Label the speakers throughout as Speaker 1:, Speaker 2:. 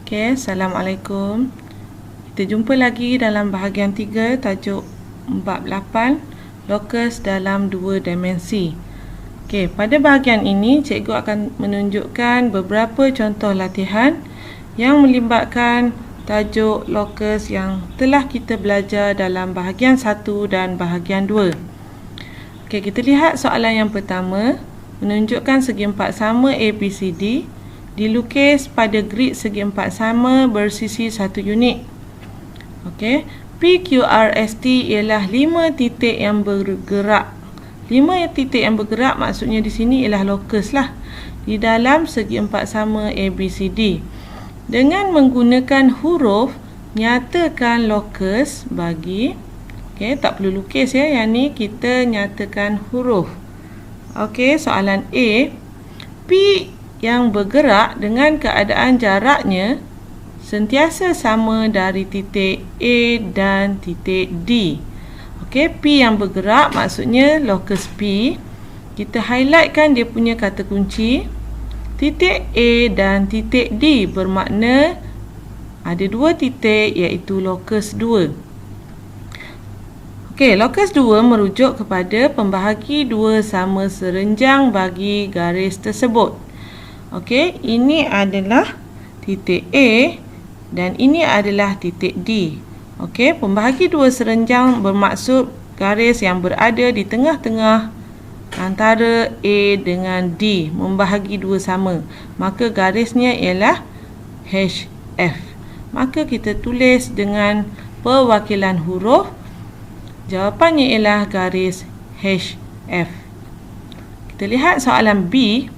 Speaker 1: Okey, Assalamualaikum. Kita jumpa lagi dalam bahagian 3 tajuk bab 8 lokus dalam 2 dimensi. Okey, pada bahagian ini cikgu akan menunjukkan beberapa contoh latihan yang melibatkan tajuk lokus yang telah kita belajar dalam bahagian 1 dan bahagian 2. Okey, kita lihat soalan yang pertama, menunjukkan segi empat sama ABCD dilukis pada grid segi empat sama bersisi 1 unit. Okey, PQRST ialah 5 titik yang bergerak. 5 titik yang bergerak maksudnya di sini ialah lokus lah di dalam segi empat sama ABCD. Dengan menggunakan huruf, nyatakan lokus bagi, okey, tak perlu lukis ya, yang ni kita nyatakan huruf. Okey, soalan A, P yang bergerak dengan keadaan jaraknya sentiasa sama dari titik A dan titik D. Okey, P yang bergerak maksudnya lokus P. Kita highlightkan dia punya kata kunci. Titik A dan titik D bermakna ada dua titik iaitu lokus 2. Okey, lokus 2 merujuk kepada pembahagi dua sama serenjang bagi garis tersebut. Okey, ini adalah titik A dan ini adalah titik D. Okey, pembahagi dua serenjang bermaksud garis yang berada di tengah-tengah antara A dengan D, membahagi dua sama. Maka garisnya ialah HF. Maka kita tulis dengan perwakilan huruf. Jawapannya ialah garis HF. Kita lihat soalan B.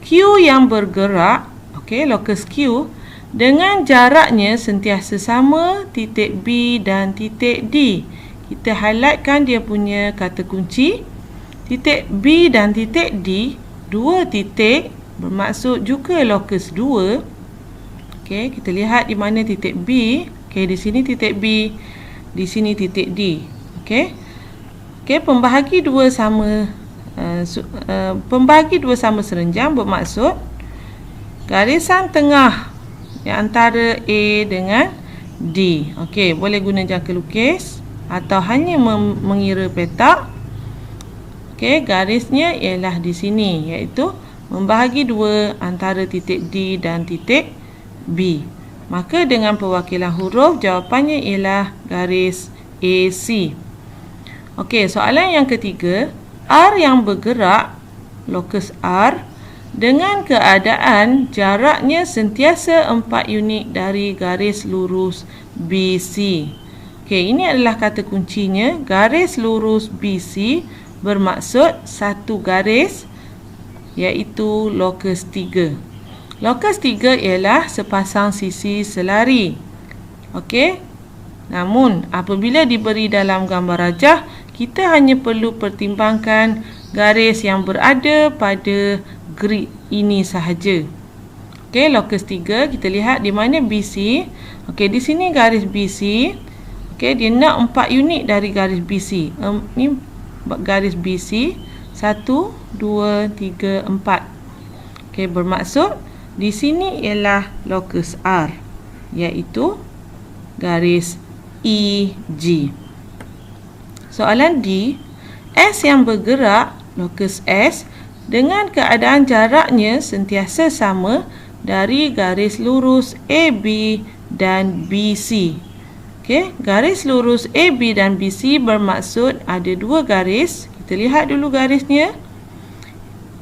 Speaker 1: Q yang bergerak, okey, lokus Q dengan jaraknya sentiasa sama titik B dan titik D. Kita highlightkan dia punya kata kunci. Titik B dan titik D, dua titik bermaksud juga lokus 2. Okey, kita lihat di mana titik B. Okey, di sini titik B, di sini titik D. Okey. Okey, pembahagi dua sama serenjang bermaksud garisan tengah di antara A dengan D. Okey, boleh guna jangka lukis atau hanya mengira petak. Okey, garisnya ialah di sini iaitu membahagi dua antara titik D dan titik B. Maka dengan perwakilan huruf jawapannya ialah garis AC. Okey, soalan yang ketiga, R yang bergerak, lokus R, dengan keadaan jaraknya sentiasa 4 unit dari garis lurus BC. Okey, ini adalah kata kuncinya. Garis lurus BC bermaksud satu garis iaitu lokus 3. Lokus 3 ialah sepasang sisi selari. Okey, namun apabila diberi dalam gambar rajah, kita hanya perlu pertimbangkan garis yang berada pada grid ini sahaja. Okey, lokus 3 kita lihat di mana BC. Okey, di sini garis BC. Okey, dia nak 4 unit dari garis BC. Ni garis BC 1 2 3 4. Okey, bermaksud di sini ialah lokus R iaitu garis EG. Soalan D, S yang bergerak, lokus S, dengan keadaan jaraknya sentiasa sama dari garis lurus AB dan BC. Okey, garis lurus AB dan BC bermaksud ada dua garis. Kita lihat dulu garisnya.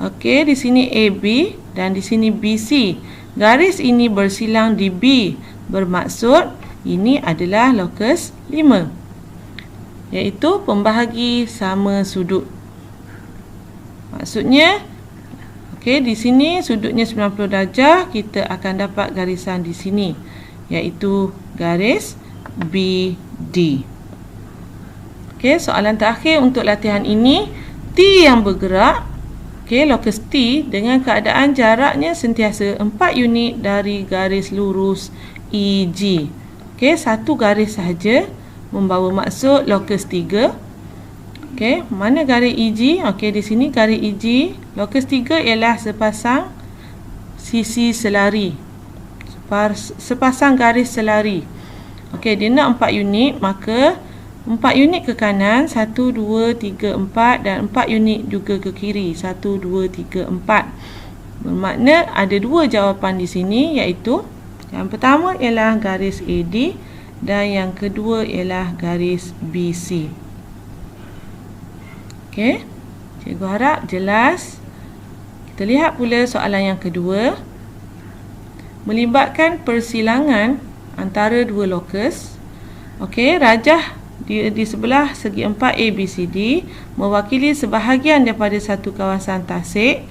Speaker 1: Okey, di sini AB dan di sini BC. Garis ini bersilang di B, bermaksud ini adalah lokus 5. Iaitu pembahagi sama sudut. Maksudnya, okey, di sini sudutnya 90 darjah, kita akan dapat garisan di sini, iaitu garis BD. Okey, soalan terakhir untuk latihan ini, T yang bergerak, okey, lokus T dengan keadaan jaraknya sentiasa 4 unit dari garis lurus EG. Okey, satu garis sahaja membawa maksud lokus 3. Okey, mana garis EG? Okey, di sini garis EG. Lokus 3 ialah sepasang sisi selari. sepasang garis selari. Okey, dia nak 4 unit, maka 4 unit ke kanan, 1, 2, 3, 4 dan 4 unit juga ke kiri, 1, 2, 3, 4. Bermakna ada 2 jawapan di sini, iaitu yang pertama ialah garis AD dan yang kedua ialah garis BC. Okey, cikgu harap jelas. Kita lihat pula soalan yang kedua. Melibatkan persilangan antara 2 lokus. Okey, rajah di sebelah segi 4 ABCD mewakili sebahagian daripada satu kawasan tasik.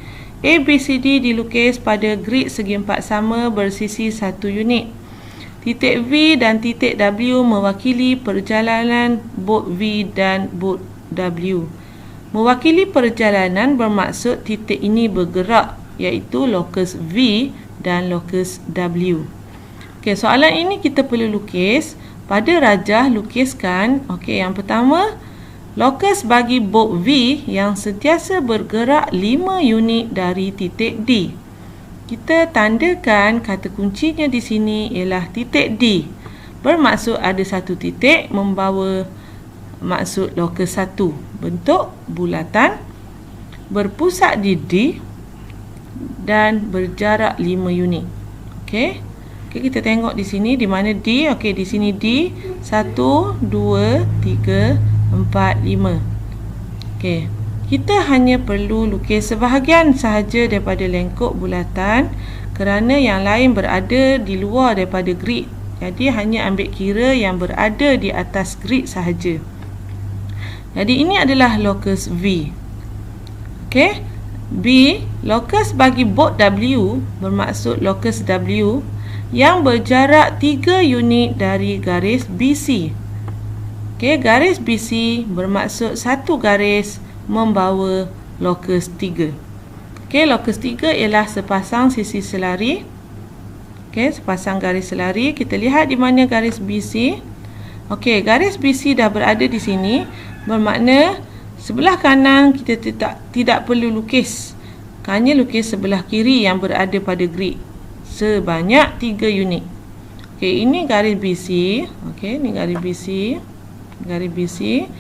Speaker 1: ABCD dilukis pada grid segi 4 sama bersisi 1 unit. Titik V dan titik W mewakili perjalanan bot V dan bot W. Mewakili perjalanan bermaksud titik ini bergerak, iaitu lokus V dan lokus W. Okey, soalan ini kita perlu lukis. Pada rajah, lukiskan. Okey, yang pertama, lokus bagi bot V yang sentiasa bergerak 5 unit dari titik D. Kita tandakan kata kuncinya di sini ialah titik D. Bermaksud ada satu titik membawa maksud lokus 1. Bentuk bulatan, berpusat di D dan berjarak 5 unit. Okey. Okey, kita tengok di sini di mana D. Okey, di sini D 1, 2, 3, 4, 5. Okey. Kita hanya perlu lukis sebahagian sahaja daripada lengkuk bulatan kerana yang lain berada di luar daripada grid. Jadi hanya ambil kira yang berada di atas grid sahaja. Jadi ini adalah lokus V. Okey. B, lokus bagi bot W bermaksud lokus W yang berjarak 3 unit dari garis BC. Okey, garis BC bermaksud satu garis membawa lokus 3. Okey, lokus 3 ialah sepasang sisi selari. Okey, sepasang garis selari. Kita lihat di mana garis BC. Okey, garis BC dah berada di sini. Bermakna sebelah kanan kita tidak perlu lukis. Hanya lukis sebelah kiri yang berada pada grid sebanyak 3 unit. Okey, ini garis BC. Okey, ini garis BC. Garis BC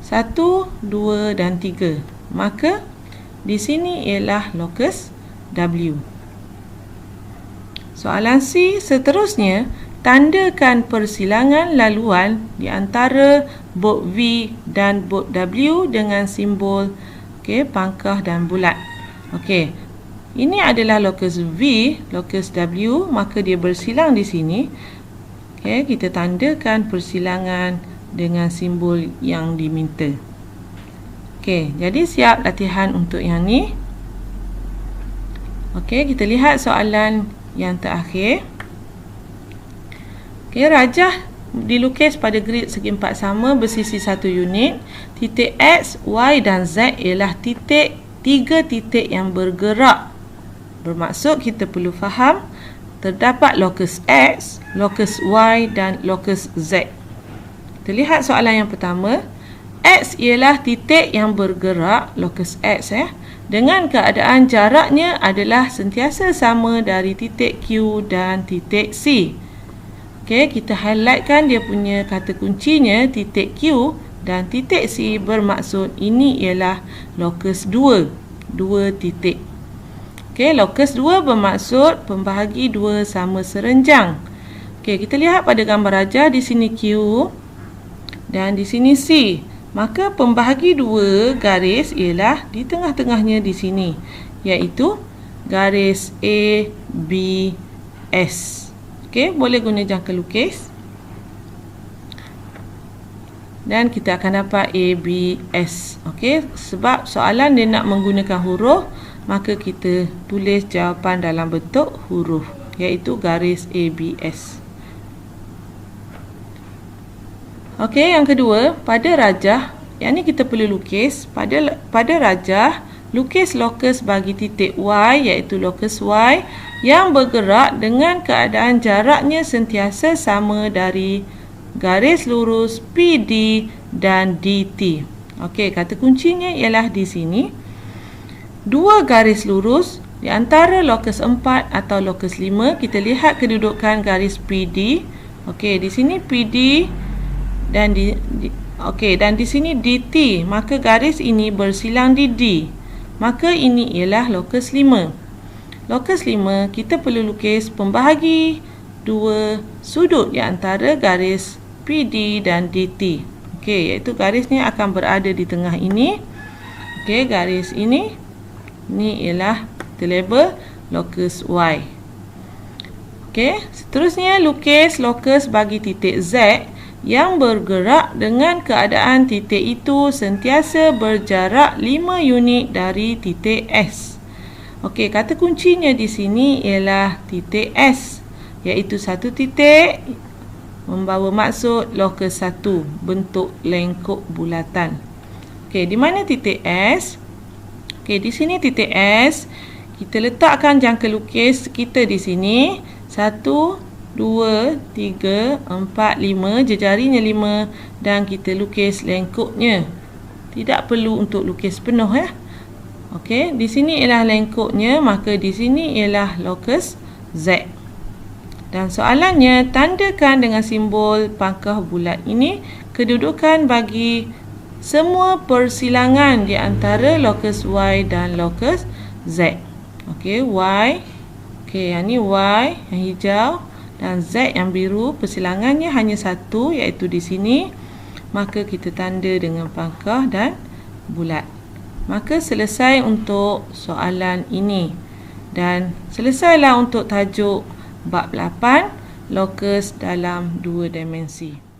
Speaker 1: 1, 2 dan 3. Maka di sini ialah lokus W. Soalan C seterusnya, tandakan persilangan laluan di antara bot V dan bot W dengan simbol pangkah dan bulat. Okey. Ini adalah lokus V, lokus W, maka dia bersilang di sini. Okey, kita tandakan persilangan dengan simbol yang diminta. Okey, jadi siap latihan untuk yang ni. Okey, kita lihat soalan yang terakhir. Okey, rajah dilukis pada grid segi 4 sama bersisi 1 unit. Titik X, Y dan Z ialah titik 3 titik yang bergerak. Bermaksud kita perlu faham terdapat lokus X, lokus Y dan lokus Z. Kita lihat soalan yang pertama. X ialah titik yang bergerak, lokus X dengan keadaan jaraknya adalah sentiasa sama dari titik Q dan titik C. Okey, kita highlightkan dia punya kata kuncinya titik Q dan titik C, bermaksud ini ialah lokus 2, 2 titik. Okey, lokus 2 bermaksud pembahagi 2 sama serenjang. Okey, kita lihat pada gambar rajah di sini Q dan di sini C. Maka pembahagi 2 garis ialah di tengah-tengahnya di sini, iaitu garis A, B, S. Okey, boleh guna jangka lukis. Dan kita akan dapat A, B, S. Okey, sebab soalan dia nak menggunakan huruf, maka kita tulis jawapan dalam bentuk huruf, iaitu garis A, B, S. Okey, yang kedua, pada rajah, yang ni kita perlu lukis. Pada rajah, lukis lokus bagi titik Y, iaitu lokus Y yang bergerak dengan keadaan jaraknya sentiasa sama dari garis lurus PD dan DT. Okey, kata kuncinya ialah di sini. 2 garis lurus Di antara lokus 4 atau lokus 5, kita lihat kedudukan garis PD. Okey, di sini PD dan dan di sini DT. Maka garis ini bersilang di D. Maka ini ialah lokus 5. Lokus 5, kita perlu lukis pembahagi dua sudut di antara garis PD dan DT. Okey, iaitu garisnya akan berada di tengah ini. Okey, garis ini ialah label lokus Y. Okey, seterusnya lukis lokus bagi titik Z yang bergerak dengan keadaan titik itu sentiasa berjarak 5 unit dari titik S. Okey, kata kuncinya di sini ialah titik S, iaitu satu titik membawa maksud lokus 1 bentuk lengkuk bulatan. Okey, di mana titik S? Okey, di sini titik S. Kita letakkan jangka lukis kita di sini. 1, 2, 3, 4, 5. Jejarinya 5. Dan kita lukis lengkuknya. Tidak perlu untuk lukis penuh ya. Okey, di sini ialah lengkuknya. Maka di sini ialah lokus Z. Dan soalannya, tandakan dengan simbol pangkah bulat ini kedudukan bagi semua persilangan di antara lokus Y dan lokus Z. Okey, Y. Okey, yang ni Y yang hijau dan Z yang biru. Persilangannya hanya satu, iaitu di sini. Maka kita tanda dengan pangkah dan bulat. Maka selesai untuk soalan ini. Dan selesailah untuk tajuk bab 8, lokus dalam 2 dimensi.